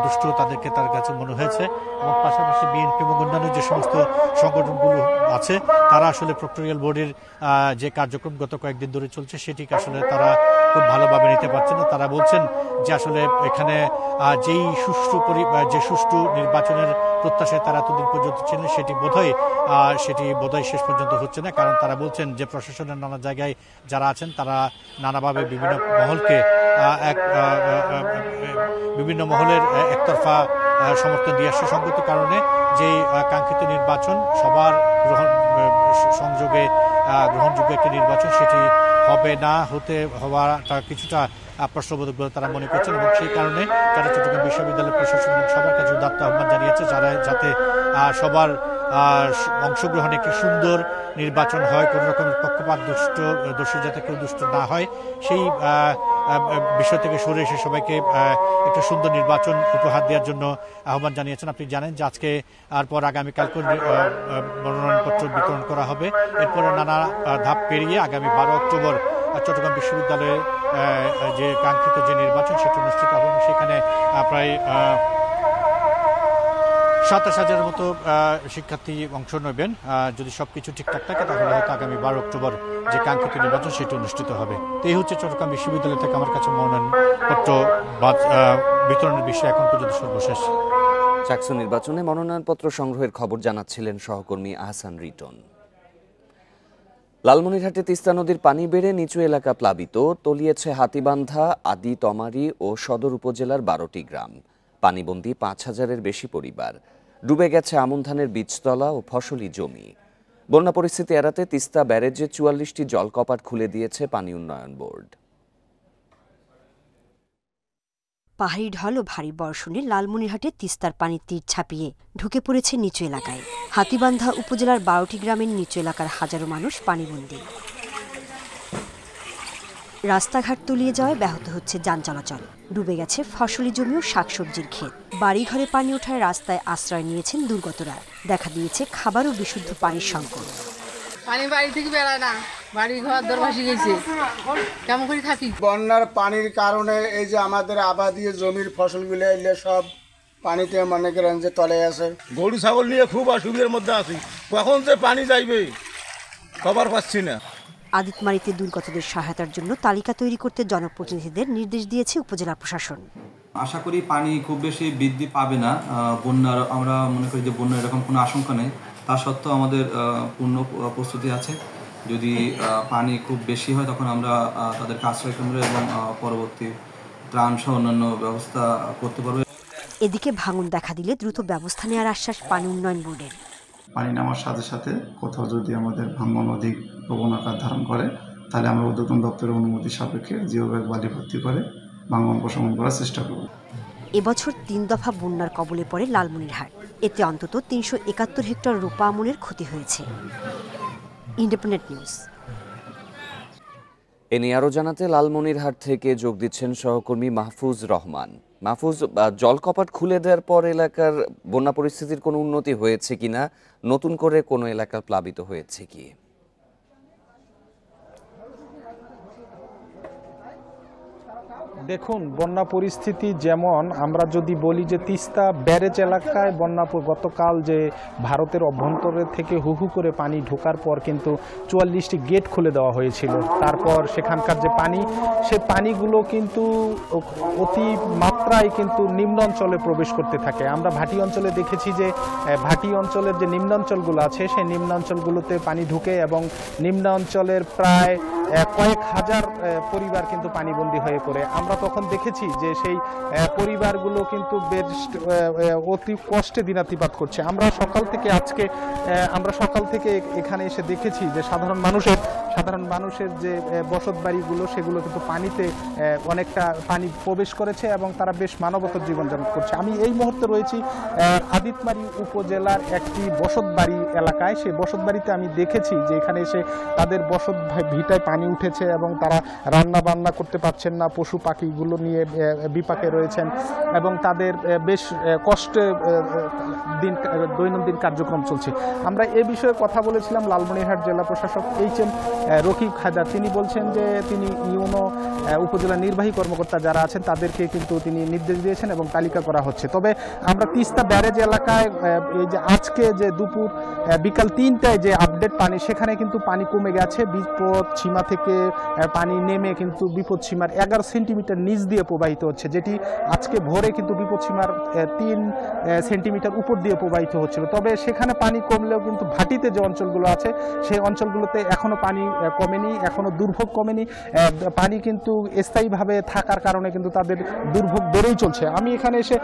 দুষ্ট তাদেরকে তার কাছে মনে হয়েছে এবং পাশাপাশি বিএনপি এবং অন্যান্য যে সমস্ত সংগঠনগুলো আছে তারা আসলে প্রক্টোরিয়াল বোর্ডের যে কার্যক্রম গত কয়েকদিন ধরে চলছে সেটিকে আসলে তারা খুব ভালোভাবে নিতে পারছে না। তারা বলছেন যে আসলে এখানে যে সুষ্ঠু নির্বাচনের প্রত্যাশায় তারা এতদিন পর্যন্ত ছিলেন সেটি বোধহয় শেষ পর্যন্ত হচ্ছে না, কারণ তারা বলছেন যে প্রশাসনের নানা জায়গায় যারা আছেন তারা নানাভাবে বিভিন্ন মহলের একতরফা সমর্থন দিয়ে আসছে। সঙ্গত কারণে যে কাঙ্ক্ষিত নির্বাচন সবার সংযোগে গ্রহণযোগ্য একটি নির্বাচন সেটি হওয়াটা কিছুটা প্রশ্নবোধক বলে তারা মনে করছেন এবং সেই কারণে যারা চট্টগ্রাম বিশ্ববিদ্যালয় প্রশাসন এবং সবার কাছে উদাত্ত আহ্বান জানিয়েছে যাতে সবার অংশগ্রহণে একটি সুন্দর নির্বাচন হয়, কোনো রকমের পক্ষপাত দোষী যাতে কেউ দুষ্ট না হয় সেই বিষয় থেকে সরে এসে সবাইকে একটা সুন্দর নির্বাচন উপহার দেওয়ার জন্য আহ্বান জানিয়েছেন। আপনি জানেন যে আজকে আর পর আগামীকালকে মনোনয়নপত্র বিতরণ করা হবে। এরপরে নানা ধাপ পেরিয়ে আগামী 12 অক্টোবর চট্টগ্রাম বিশ্ববিদ্যালয়ে যে কাঙ্ক্ষিত যে নির্বাচন সেটি অনুষ্ঠিত হবে। সেখানে প্রায় 27,000-এর মতো শিক্ষার্থী অংশ নেবেন। যদি সবকিছু ঠিকঠাক থাকে তাহলে হয়তো আগামী 12 অক্টোবর যে কাঙ্ক্ষিত নির্বাচন সেটি অনুষ্ঠিত হবে। তো এই হচ্ছে চট্টগ্রাম বিশ্ববিদ্যালয় থেকে আমার কাছে মনোনয়নপত্র বিতরণের বিষয়ে এখন পর্যন্ত সর্বশেষ। চাকসু নির্বাচনে মনোনয়নপত্র সংগ্রহের খবর জানাচ্ছিলেন সহকর্মী আহসান রিটন। লালমনিরহাটে তিস্তা নদীর পানি বেড়ে নিচু এলাকা প্লাবিত, তলিয়েছে হাতিবান্ধা, আদি তমারি ও সদর উপজেলার 12টি গ্রাম। পানিবন্দী 5,000-এর বেশি পরিবার। ডুবে গেছে আমন ধানের বীজতলা ও ফসলি জমি। বন্যা পরিস্থিতি এড়াতে তিস্তা ব্যারেজে ৪৪টি জলকপাট খুলে দিয়েছে পানি উন্নয়ন বোর্ড। পাহাড়ি ঢল ও ভারী বর্ষণে লালমনিরহাটে তিস্তার পানি তীর ছাপিয়ে ঢুকে পড়েছে নিচু এলাকায়। হাতীবান্ধা উপজেলার ১২টি গ্রামের নিচু এলাকার হাজারো মানুষ পানিবন্দী। রাস্তাঘাট তলিয়ে যাওয়ায় ব্যাহত হচ্ছে যান চলাচল। ডুবে গেছে ফসলি জমি ও শাকসবজির ক্ষেত। বাড়িঘরে পানি ওঠায় রাস্তায় আশ্রয় নিয়েছেন দুর্গতরা। দেখা দিয়েছে খাবার ও বিশুদ্ধ পানির সংকট। পানি বাড়ি থেকে বেড়ায় না, বাড়ি ঘর দর ভাসি গেছে, কেমন করে থাকি। বন্যার পানির কারণে এই যে আমাদের আবাদি জমির ফসলগুলো এলে সব পানিতে মনে করেন যে তলে আছে। গরু ছাগল নিয়ে খুব অসুবিধার মধ্যে আছি, কখন যে পানি যাইবে খবর পাচ্ছি না। আদিতমারিতে দুর্গতদের সহায়তার জন্য তালিকা তৈরি করতে জনপ্রতিনিধিদের নির্দেশ দিয়েছে উপজেলা প্রশাসন। আশা করি পানি খুব বেশি বৃদ্ধি পাবে না। বন্যার আমরা মনে করি যে বন্যার এরকম কোনো আশঙ্কা নেই। তা সত্ত্বেও আমাদের পূর্ণ প্রস্তুতি আছে। যদি পানি খুব বেশি হয় তখন আমরা তাদেরকে আশ্রয় কেন্দ্র এবং পরবর্তী ত্রাণ সহ অন্যান্য ব্যবস্থা করতে পারবো। এদিকে ভাঙন দেখা দিলে দ্রুত ব্যবস্থা নেওয়ার আশ্বাস পানি উন্নয়ন বোর্ডের। পানি নামার সাথে সাথে কোথাও যদি আমাদের ভাঙন অধিক প্রবণ আকার ধারণ করে তাহলে আমরা ঊর্ধ্বতন দপ্তরের অনুমতি সাপেক্ষে জিও ব্যাগ বালি ভর্তি করে ভাঙন প্রশমন করার চেষ্টা করব। এবছর ৩ দফা বন্যার কবলে পড়ে লালমনিরহাট। এতে অন্তত ৩৭১ হেক্টর রোপা আমনের ক্ষতি হয়েছে। Independent news. এ নিয়ে আরও জানাতে লালমনিরহাট থেকে যোগ দিচ্ছেন সহকর্মী মাহফুজ রহমান। মাহফুজ, জলকপাট খুলে দেওয়ার পর এলাকার বন্যা পরিস্থিতির কোনো উন্নতি হয়েছে কিনা, নতুন করে কোনো এলাকা প্লাবিত হয়েছে কি? দেখুন, বন্যা পরিস্থিতি যেমন আমরা যদি বলি যে তিস্তা ব্যারেজ এলাকায় বন্যা গতকাল যে ভারতের অভ্যন্তরে থেকে হুহু করে পানি ঢোকার পর কিন্তু ৪৪টি গেট খুলে দেওয়া হয়েছিল। তারপর সেখানকার যে পানি, সে পানিগুলো কিন্তু অতি মাত্রায় কিন্তু নিম্ন অঞ্চলে প্রবেশ করতে থাকে। আমরা ভাটি অঞ্চলে দেখেছি যে ভাটি অঞ্চলের যে নিম্নাঞ্চলগুলো আছে সেই নিম্নাঞ্চলগুলোতে পানি ঢুকে এবং নিম্ন অঞ্চলের প্রায় কয়েক হাজার পরিবার কিন্তু পানিবন্দী হয়ে পড়ে। আমরা তখন দেখেছি যে সেই পরিবারগুলো কিন্তু বেশ অতি কষ্টে দিনাতিপাত করছে। আমরা সকাল থেকে এখানে এসে দেখেছি যে সাধারণ মানুষের যে বসত বাড়িগুলো সেগুলো কিন্তু পানিতে অনেকটা পানি প্রবেশ করেছে এবং তারা বেশ মানবতর জীবনযাপন করছে। আমি এই মুহূর্তে রয়েছি আদিতমারি উপজেলার একটি বসত বাড়ি এলাকায়। সেই বসত বাড়িতে আমি দেখেছি যে এখানে এসে তাদের বসত ভিটায় পানি উঠেছে এবং তারা রান্না বান্না করতে পারছেন না, পশু পাখিগুলো নিয়ে বিপাকে রয়েছেন এবং তাদের বেশ কষ্টে দৈনন্দিন কার্যক্রম চলছে। আমরা এ বিষয়ে কথা বলেছিলাম লালমনিরহাট জেলা প্রশাসক এইচ.এম. রকিব হায়দার। তিনি বলছেন যে তিনি ইউনো উপজেলা নির্বাহী কর্মকর্তা যারা আছেন তাদেরকে কিন্তু তিনি নির্দেশ দিয়েছেন এবং তালিকা করা হচ্ছে। তবে আমরা তিস্তা ব্যারেজ এলাকায় এই যে আজকে যে দুপুর বিকাল ৩টায় যে আপডেট পানি, সেখানে কিন্তু পানি কমে গেছে। বিপদ সীমা থেকে পানি নেমে কিন্তু বিপদ সীমার 11 সেন্টিমিটার নিচ দিয়ে প্রবাহিত হচ্ছে, যেটি আজকে ভোরে কিন্তু বিপদ সীমার ৩ সেন্টিমিটার উপর দিয়ে প্রবাহিত হচ্ছিল। তবে সেখানে পানি কমলেও কিন্তু ভাটিতে যে অঞ্চলগুলো আছে সেই অঞ্চলগুলোতে এখনো পানি কমেনি, এখনো দুর্ভোগ কমেনি। পানি কিন্তু স্থায়ীভাবে থাকার কারণে কিন্তু তাদের দুর্ভোগ বেড়েই চলছে। আমি এখানে এসে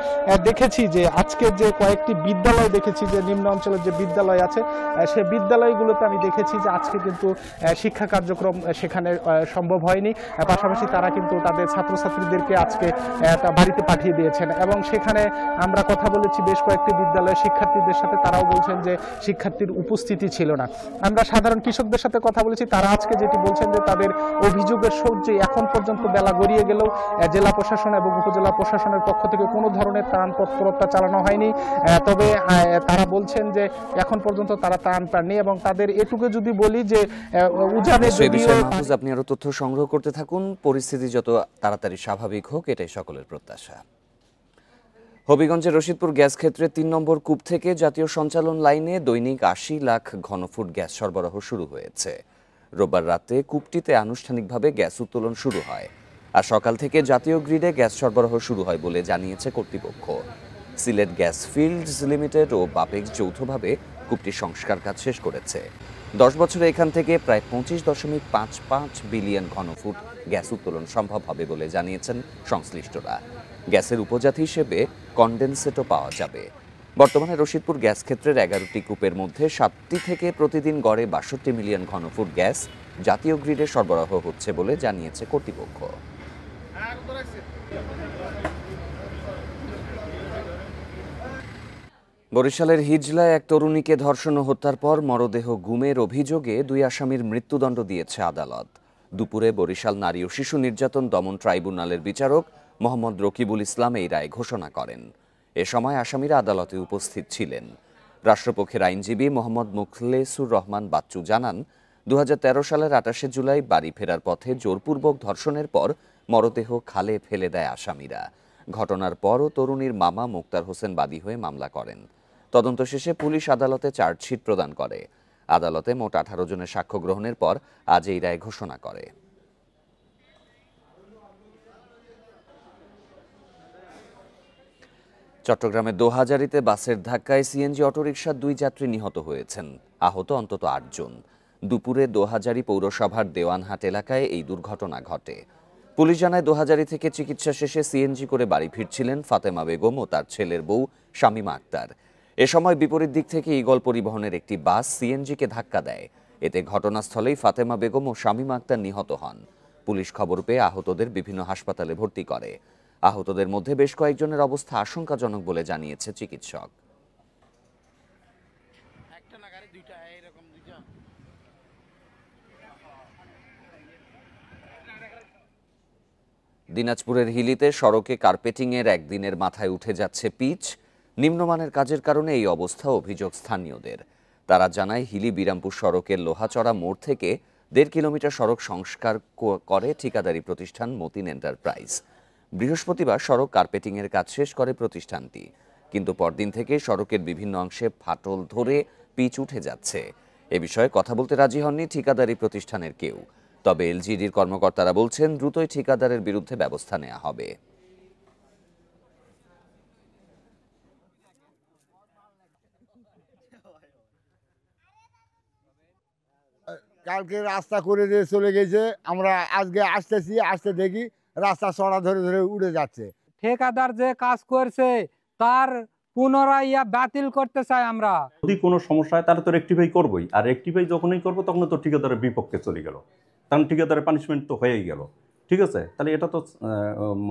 দেখেছি যে আজকে যে কয়েকটি বিদ্যালয় দেখেছি, যে নিম্ন অঞ্চলের যে বিদ্যালয় আছে সেই বিদ্যালয়গুলোতে আমি দেখেছি যে আজকে কিন্তু শিক্ষা কার্যক্রম সেখানে সম্ভব হয়নি। পাশাপাশি তারা কিন্তু তাদের ছাত্রছাত্রীদেরকে আজকে বাড়িতে পাঠিয়ে দিয়েছেন এবং সেখানে আমরা কথা বলেছি বেশ কয়েকটি বিদ্যালয়ের শিক্ষার্থীদের সাথে, তারাও বলছেন যে শিক্ষার্থীর উপস্থিতি ছিল না। আমরা সাধারণ কৃষকদের সাথে কথা বলেছি, তারা আজকে যেটি বলছেন যে তাদের অভিযোগের সূত্রে এখন পর্যন্ত বেলা গড়িয়ে গেলেও জেলা প্রশাসন এবং উপজেলা প্রশাসনের পক্ষ থেকে কোনো ধরনের ত্রাণ তৎপরতা চালানো হয়নি। তবে তারা বলছেন যে এখন পর্যন্ত তারা ত্রাণ পাননি এবং তাদের এটুকু যদি বলি যে উজানে আপনি আরো তথ্য সংগ্রহ করতে থাকুন, পরিস্থিতি যত তাড়াতাড়ি স্বাভাবিক হোক এটাই সকলের প্রত্যাশা। হবিগঞ্জের রশিদপুর গ্যাস ক্ষেত্রে ৩ নম্বর কূপ থেকে জাতীয় সঞ্চালন লাইনে দৈনিক ৮০ লাখ ঘনফুট গ্যাস সরবরাহ শুরু হয়েছে। রোববার রাতে কূপটিতে আনুষ্ঠানিকভাবে গ্যাস উত্তোলন শুরু হয়, আর সকাল থেকে জাতীয় গ্রিডে গ্যাস সরবরাহ শুরু হয় বলে জানিয়েছে কর্তৃপক্ষ। সিলেট গ্যাস ফিল্ডস লিমিটেড ও বাপেক্স যৌথভাবে কূপটির সংস্কার কাজ শেষ করেছে। 10 বছরে এখান থেকে প্রায় 25.55 বিলিয়ন ঘনফুট গ্যাস উত্তোলন সম্ভব হবে বলে জানিয়েছেন সংশ্লিষ্টরা। গ্যাসের উপজাতি হিসেবে কনডেনসেটও পাওয়া যাবে। বর্তমানে রশিদপুর গ্যাস ক্ষেত্রের 11টি কূপের মধ্যে 7টি থেকে প্রতিদিন গড়ে 62 মিলিয়ন ঘনফুট গ্যাস জাতীয় গ্রিডে সরবরাহ হচ্ছে বলে জানিয়েছে কর্তৃপক্ষ। বরিশালের হিজলায় এক তরুণীকে ধর্ষণ ও হত্যার পর মরদেহ গুমের অভিযোগে 2 আসামির মৃত্যুদণ্ড দিয়েছে আদালত। দুপুরে বরিশাল নারী ও শিশু নির্যাতন দমন ট্রাইব্যুনালের বিচারক মোহাম্মদ রকিবুল ইসলাম এই রায় ঘোষণা করেন। এ সময় আসামিরা আদালতে উপস্থিত ছিলেন। রাষ্ট্রপক্ষের আইনজীবী মোহাম্মদ মুখলেসুর রহমান বাচ্চু জানান, 2013 সালের 28শে জুলাই বাড়ি ফেরার পথে জোরপূর্বক ধর্ষণের পর মরদেহ খালে ফেলে দেয় আসামিরা। ঘটনার পরও তরুণীর মামা মুক্তার হোসেন বাদী হয়ে মামলা করেন। তদন্ত শেষে পুলিশ আদালতে চার্জশিট প্রদান করে। আদালতে মোট 18 জনের সাক্ষ্য গ্রহণের পর আজ এই রায় ঘোষণা করে। চট্টগ্রামের দোহাজারীতে বাসের ধাক্কায় সিএনজি অটোরিকশার 2 যাত্রী নিহত হয়েছেন, আহত অন্তত 8 জন। দুপুরে দোহাজারী পৌরসভার দেওয়ানহাট এলাকায় এই দুর্ঘটনা ঘটে। পুলিশ জানায়, দোহাজারী থেকে চিকিৎসা শেষে সিএনজি করে বাড়ি ফিরছিলেন ফাতেমা বেগম ও তার ছেলের বউ শামীমা আক্তার। এ সময় বিপরীত দিক থেকে ঈগল পরিবহনের একটি বাস সিএনজিকে ধাক্কা দেয়। এতে ঘটনাস্থলেই ফাতেমা বেগম ও শামীমা আক্তার নিহত হন। পুলিশ খবর পেয়ে আহতদের বিভিন্ন হাসপাতালে ভর্তি করে। আহতদের মধ্যে বেশ কয়েকজনের অবস্থা আশঙ্কাজনক বলে জানিয়েছে চিকিৎসক। দিনাজপুরের হিলিতে সড়কে কার্পেটিংয়ের একদিনের মাথায় উঠে যাচ্ছে পিচ। নিম্নমানের কাজের কারণে এই অবস্থা, অভিযোগ স্থানীয়দের। তারা জানায়, হিলি বিরামপুর সড়কের লোহাচড়া মোড় থেকে 1.5 কিলোমিটার সড়ক সংস্কার করে ঠিকাদারি প্রতিষ্ঠান মতিন এন্টারপ্রাইজ। বৃহস্পতিবার সড়ক কার্পেটিংয়ের কাজ শেষ করে প্রতিষ্ঠানটি, কিন্তু পরদিন থেকে সড়কের বিভিন্ন অংশে ফাটল ধরে পিচ উঠে যাচ্ছে। এ বিষয়ে কথা বলতে রাজি হননি ঠিকাদারি প্রতিষ্ঠানের কেউ। তবে এলজিডির কর্মকর্তারা বলছেন, দ্রুতই ঠিকাদারের বিরুদ্ধে ব্যবস্থা নেওয়া হবে। কালকে রাস্তা করে দিয়ে চলে গেছে, আমরা আজকে আসতে দেখি রাস্তা চড়া ধরে ধরে উড়ে যাচ্ছে। ঠিকাদার যে কাজ করছে তার পুনরায় বাতিল করতে চাই আমরা। যদি কোনো সমস্যা হয় তাহলে তো রেকটিফাই করবোই, আর রেকটিফাই যখনই করবো তখন তো ঠিকাদারের বিপক্ষে চলে গেল, কারণ ঠিকাদারের পানিশমেন্ট তো হয়েই গেল। ঠিক আছে, তাহলে এটা তো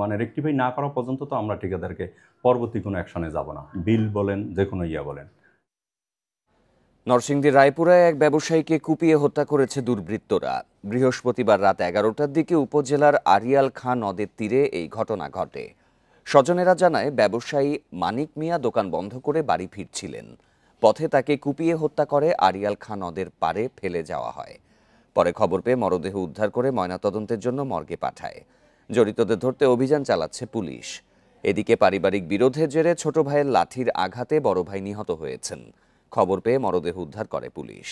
মানে রেকটিফাই না করা পর্যন্ত তো আমরা ঠিকাদারকে পরবর্তী কোনো অ্যাকশনে যাব না, বিল বলেন যে কোনো বলেন। নরসিংদীর রায়পুরায় এক ব্যবসায়ীকে কুপিয়ে হত্যা করেছে দুর্বৃত্তরা। বৃহস্পতিবার রাত 11টার দিকে উপজেলার আরিয়াল খাঁ নদের তীরে এই ঘটনা ঘটে। স্বজনেরা জানায়, ব্যবসায়ী মানিক মিয়া দোকান বন্ধ করে বাড়ি ফিরছিলেন। পথে তাকে কুপিয়ে হত্যা করে আরিয়াল খাঁ নদের পাড়ে ফেলে যাওয়া হয়। পরে খবর পেয়ে মরদেহ উদ্ধার করে ময়নাতদন্তের জন্য মর্গে পাঠায়। জড়িতদের ধরতে অভিযান চালাচ্ছে পুলিশ। এদিকে পারিবারিক বিরোধের জেরে ছোট ভাইয়ের লাঠির আঘাতে বড় ভাই নিহত হয়েছেন। খবর পেয়ে মরদেহ উদ্ধার করে পুলিশ।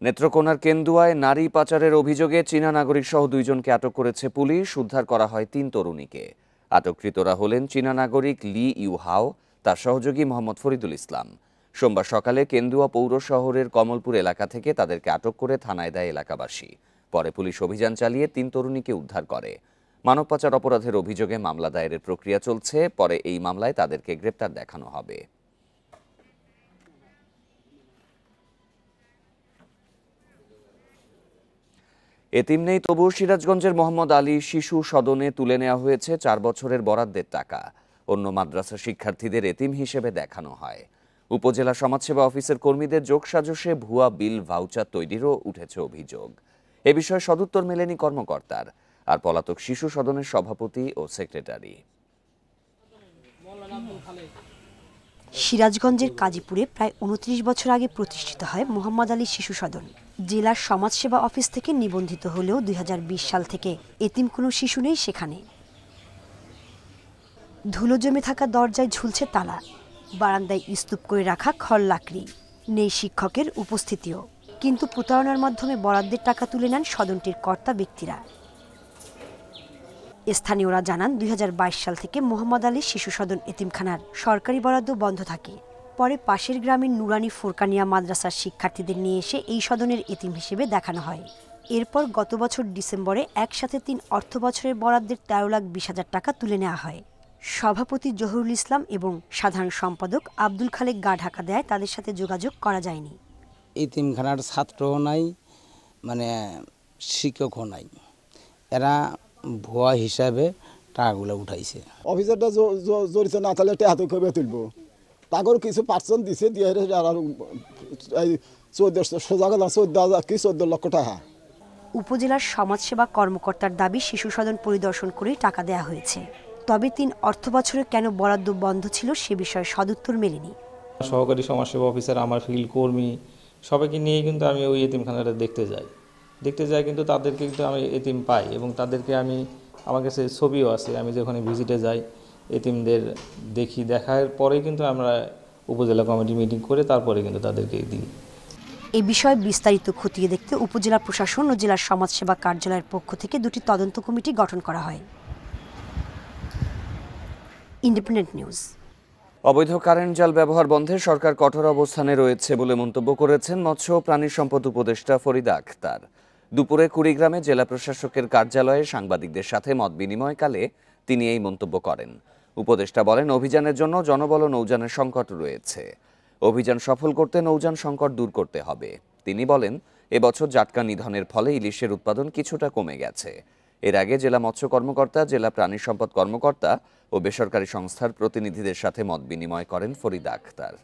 নেত্রকোনার কেন্দুয়ায় নারী পাচারের অভিযোগে চীনা নাগরিক সহ 2 জনকে আটক করেছে পুলিশ। উদ্ধার করা হয় 3 তরুণীকে। আটককৃতরা হলেন চীনা নাগরিক লি ইউহাও, তার সহযোগী মোহাম্মদ ফরিদুল ইসলাম। সোমবার সকালে কেন্দুয়া পৌর শহরের কমলপুর এলাকা থেকে তাদেরকে আটক করে থানায় দেয় এলাকাবাসী। পরে পুলিশ অভিযান চালিয়ে 3 তরুণীকে উদ্ধার করে। মানব পাচার অপরাধের অভিযোগে মামলা দায়েরের প্রক্রিয়া চলছে। পরে এই মামলায় তাদেরকে গ্রেপ্তার দেখানো হবে। এতিম নেই, তবু সিরাজগঞ্জের মোহাম্মদ আলী শিশু সদনে তুলে নেওয়া হয়েছে 4 বছরের বরাদ্দের টাকা। অন্য মাদ্রাসা শিক্ষার্থীদের এতিম হিসেবে দেখানো হয়। উপজেলা সমাজসেবা অফিসের কর্মীদের যোগসাজশে ভুয়া বিল ভাউচার তৈরিরও উঠেছে অভিযোগ। এ বিষয়ে সদুত্তর মেলেনি কর্মকর্তার। আর পলাতক শিশু সদনের সভাপতি ও সেক্রেটারি। সিরাজগঞ্জের কাজীপুরে প্রায় 29 বছর আগে প্রতিষ্ঠিত হয় মোহাম্মদ আলী শিশু সদন। জেলার সমাজসেবা অফিস থেকে নিবন্ধিত হলেও 2020 সাল থেকে এতিম কোনো শিশু নেই সেখানে। ধুলো জমে থাকা দরজায় ঝুলছে তালা, বারান্দায় স্তূপ করে রাখা খড় লাকড়ি, নেই শিক্ষকের উপস্থিতিও। কিন্তু প্রতারণার মাধ্যমে বরাদ্দের টাকা তুলে নেন সদনটির কর্তা ব্যক্তিরা। স্থানীয়রা জানান, 2022 সাল থেকে মোহাম্মদ আলী শিশু সদন এতিমখানার সরকারি বরাদ্দ বন্ধ থাকে। পরে পাশের গ্রামের নুরানি ফুরকানিয়া মাদ্রাসার শিক্ষার্থীদের নিয়ে এসে এই সদনের এতিম হিসেবে দেখানো হয়। এরপর গত বছর ডিসেম্বরে একসাথে 3 অর্থ বছরের বরাদ্দের 13,20,000 টাকা তুলে নেওয়া হয়। সভাপতি জহুরুল ইসলাম এবং সাধারণ সম্পাদক আব্দুল খালেক গা ঢাকা দেয় তাদের সাথে যোগাযোগ করা যায়নি। এতিমখানার ছাত্রও নাই, মানে শিক্ষকও নাই, এরা ভুয়া হিসাবে টাকাগুলো উঠাইছে। অফিসারটা জড়িত না থাকলে টাকা তো কবে তুলবো, তাকেও কিছু পার্সেন্ট দিছে দিয়ে 14 লক্ষ টাকা। উপজেলার সমাজসেবা কর্মকর্তার দাবি শিশু সদন পরিদর্শন করে টাকা দেয়া হয়েছে, তবে 3 অর্থ বছরে কেন বরাদ্দ বন্ধ ছিল সে বিষয়ে সদুত্তর মেলেনি। সহকারী সমাজসেবা অফিসার, আমার ফিল্ড কর্মী সবাইকে নিয়ে কিন্তু আমি ওই এতিমখানাটা দেখতে যাই কিন্তু তাদেরকে কিন্তু আমি এতিম পাই এবং তাদেরকে আমার কাছে ছবিও আছে, আমি যখন ভিজিটে যাই এতিমদের দেখার পরে কিন্তু আমরা উপজেলা কমিটি মিটিং করে তারপরে কিন্তু তাদেরকে দিই। এই বিষয়ে বিস্তারিত খতিয়ে দেখতে উপজেলা প্রশাসন ও জেলার সমাজসেবা কার্যালয়ের পক্ষ থেকে 2টি তদন্ত কমিটি গঠন করা হয়। Independent news. অবৈধ কারেন্ট জাল ব্যবহার বন্ধে সরকার কঠোর অবস্থানে রয়েছে বলে মন্তব্য করেছেন মৎস্য ও প্রাণী সম্পদ উপদেষ্টা ফরিদা আক্তার। দুপুরে কুড়িগ্রামে জেলা প্রশাসকের কার্যালয়ে সাংবাদিকদের সাথে মত বিনিময়কালে তিনি এই মন্তব্য করেন। উপদেষ্টা বলেন, অভিযানের জন্য জনবল ও নৌযানের সংকট রয়েছে। অভিযান সফল করতে নৌযান সংকট দূর করতে হবে। তিনি বলেন, এবছর জাটকা নিধনের ফলে ইলিশের উৎপাদন কিছুটা কমে গেছে। এর আগে জেলা মৎস্য কর্মকর্তা, জেলা প্রাণী সম্পদ কর্মকর্তা ও বেসরকারি সংস্থার প্রতিনিধিদের সাথে মত বিনিময় করেন ফরিদা আক্তার।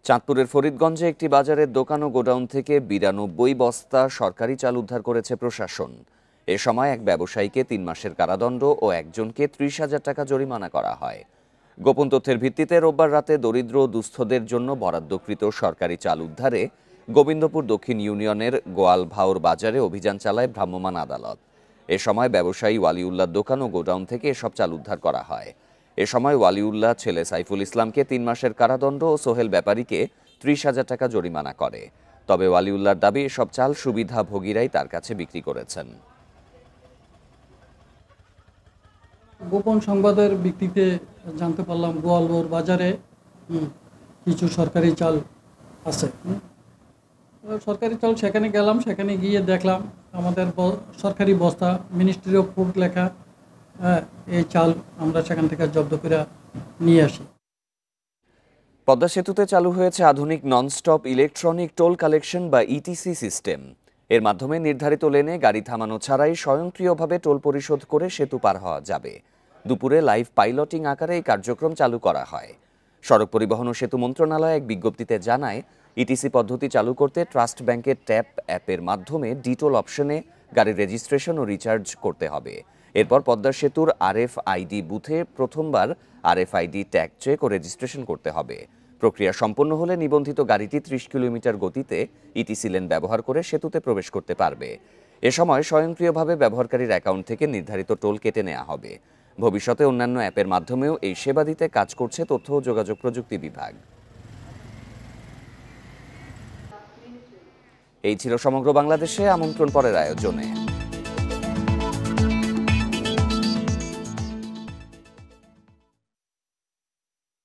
চাঁদপুরের ফরিদগঞ্জে একটি বাজারের দোকান ও গোডাউন থেকে 92 বস্তা সরকারি চাল উদ্ধার করেছে প্রশাসন। এ সময় এক ব্যবসায়ীকে 3 মাসের কারাদণ্ড ও একজনকে 30,000 টাকা জরিমানা করা হয়। গোপন তথ্যের ভিত্তিতে রোববার রাতে দরিদ্র ও দুস্থদের জন্য বরাদ্দকৃত সরকারি চাল উদ্ধারে গোবিন্দপুর দক্ষিণ ইউনিয়নের গোয়ালভাওর বাজারে অভিযান চালায় ভ্রাম্যমাণ আদালত। এ সময় ব্যবসায়ী ওয়ালিউল্লাহর দোকান ও গোডাউন থেকে এসব চাল উদ্ধার করা হয়। এ সময় ওয়ালিউল্লাহ ছেলে সাইফুল ইসলামকে 3 মাসের কারাদণ্ড ও সোহেল ব্যাপারীকে 30,000 টাকা জরিমানা করে। তবে ওয়ালিউল্লাহর দাবি, এসব চাল সুবিধাভোগীরাই তার কাছে বিক্রি করেছেন। গোপন সংবাদের ভিত্তিতে জানতে পারলাম গোয়ালভাওর বাজারে কিছু সরকারি চাল আছে। সরকারি চাল সেখানে গেলাম, সেখানে গিয়ে দেখলাম আমাদের সরকারি বস্তা, মিনিস্ট্রি অফ ফুড লেখা, এই চাল আমরা সেখান থেকে জব্দ করে নিয়ে আসি। পদ্মা সেতুতে চালু হয়েছে আধুনিক ননস্টপ ইলেকট্রনিক টোল কালেকশন বা ইটিসি সিস্টেম। এর মাধ্যমে নির্ধারিত লেনে গাড়ি থামানো ছাড়াই স্বয়ংক্রিয়ভাবে টোল পরিশোধ করে সেতু পার হওয়া যাবে। দুপুরে লাইভ পাইলটিং আকারে এই কার্যক্রম চালু করা হয়। সড়ক পরিবহন ও সেতু মন্ত্রণালয় এক বিজ্ঞপ্তিতে জানায়, ইটিসি পদ্ধতি চালু করতে ট্রাস্ট ব্যাংকের ট্যাপ অ্যাপের মাধ্যমে ডিটোল অপশনে গাড়ির রেজিস্ট্রেশন ও রিচার্জ করতে হবে। এরপর পদ্মা সেতুর RFID বুথে প্রথমবার RFID ট্যাগ চেক ও রেজিস্ট্রেশন করতে হবে। প্রক্রিয়া সম্পন্ন হলে নিবন্ধিত গাড়িটি 30 কিলোমিটার গতিতে ইটিসি লেন ব্যবহার করে সেতুতে প্রবেশ করতে পারবে। এ সময় স্বয়ংক্রিয়ভাবে ব্যবহারকারীর অ্যাকাউন্ট থেকে নির্ধারিত টোল কেটে নেওয়া হবে। ভবিষ্যতে অন্যান্য অ্যাপের মাধ্যমেও এই সেবা দিতে কাজ করছে তথ্য ও যোগাযোগ প্রযুক্তি বিভাগ। এই ছিল সমগ্র বাংলাদেশে আমন্ত্রণ পরের আয়োজনে।